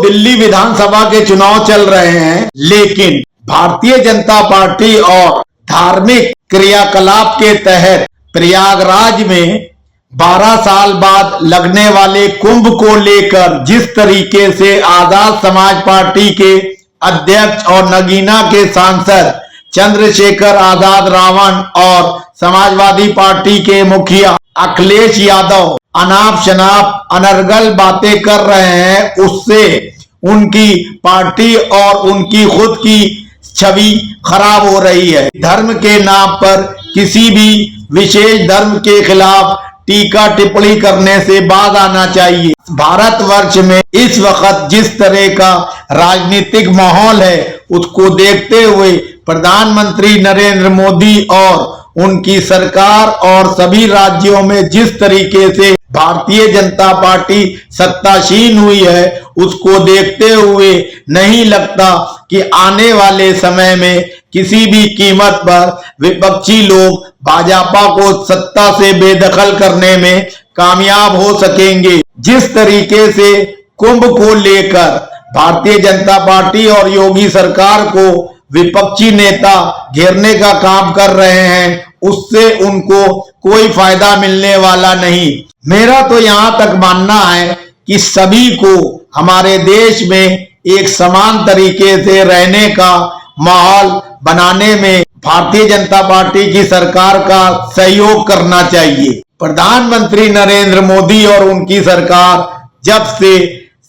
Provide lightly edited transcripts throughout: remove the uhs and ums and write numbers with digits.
दिल्ली विधानसभा के चुनाव चल रहे हैं, लेकिन भारतीय जनता पार्टी और धार्मिक क्रियाकलाप के तहत प्रयागराज में 12 साल बाद लगने वाले कुंभ को लेकर जिस तरीके से आजाद समाज पार्टी के अध्यक्ष और नगीना के सांसद चंद्रशेखर आजाद रावण और समाजवादी पार्टी के मुखिया अखिलेश यादव अनाप शनाप अनर्गल बातें कर रहे हैं, उससे उनकी पार्टी और उनकी खुद की छवि खराब हो रही है। धर्म के नाम पर किसी भी विशेष धर्म के खिलाफ टीका टिप्पणी करने से बाज आना चाहिए। भारतवर्ष में इस वक्त जिस तरह का राजनीतिक माहौल है, उसको देखते हुए प्रधानमंत्री नरेंद्र मोदी और उनकी सरकार और सभी राज्यों में जिस तरीके से भारतीय जनता पार्टी सत्तासीन हुई है, उसको देखते हुए नहीं लगता कि आने वाले समय में किसी भी कीमत पर विपक्षी लोग भाजपा को सत्ता से बेदखल करने में कामयाब हो सकेंगे। जिस तरीके से कुंभ को लेकर भारतीय जनता पार्टी और योगी सरकार को विपक्षी नेता घेरने का काम कर रहे हैं, उससे उनको कोई फायदा मिलने वाला नहीं। मेरा तो यहां तक मानना है कि सभी को हमारे देश में एक समान तरीके से रहने का माहौल बनाने में भारतीय जनता पार्टी की सरकार का सहयोग करना चाहिए। प्रधानमंत्री नरेंद्र मोदी और उनकी सरकार जब से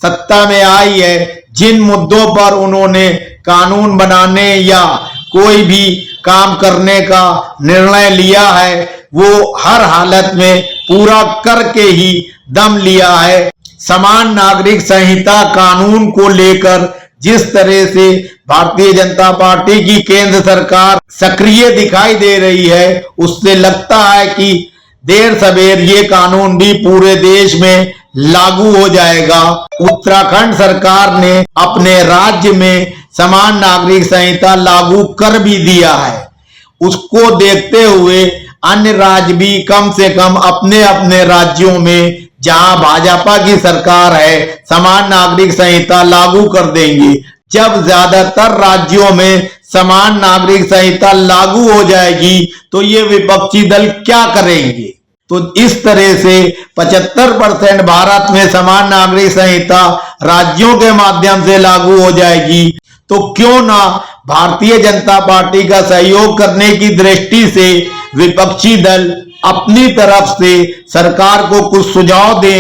सत्ता में आई है, जिन मुद्दों पर उन्होंने कानून बनाने या कोई भी काम करने का निर्णय लिया है, वो हर हालत में पूरा करके ही दम लिया है। समान नागरिक संहिता कानून को लेकर जिस तरह से भारतीय जनता पार्टी की केंद्र सरकार सक्रिय दिखाई दे रही है, उससे लगता है कि देर सवेर ये कानून भी पूरे देश में लागू हो जाएगा। उत्तराखंड सरकार ने अपने राज्य में समान नागरिक संहिता लागू कर भी दिया है। उसको देखते हुए अन्य राज्य भी कम से कम अपने अपने राज्यों में जहां भाजपा की सरकार है, समान नागरिक संहिता लागू कर देंगे। जब ज्यादातर राज्यों में समान नागरिक संहिता लागू हो जाएगी तो ये विपक्षी दल क्या करेंगे? तो इस तरह से 75% भारत में समान नागरिक संहिता राज्यों के माध्यम से लागू हो जाएगी, तो क्यों ना भारतीय जनता पार्टी का सहयोग करने की दृष्टि से विपक्षी दल अपनी तरफ से सरकार को कुछ सुझाव दें।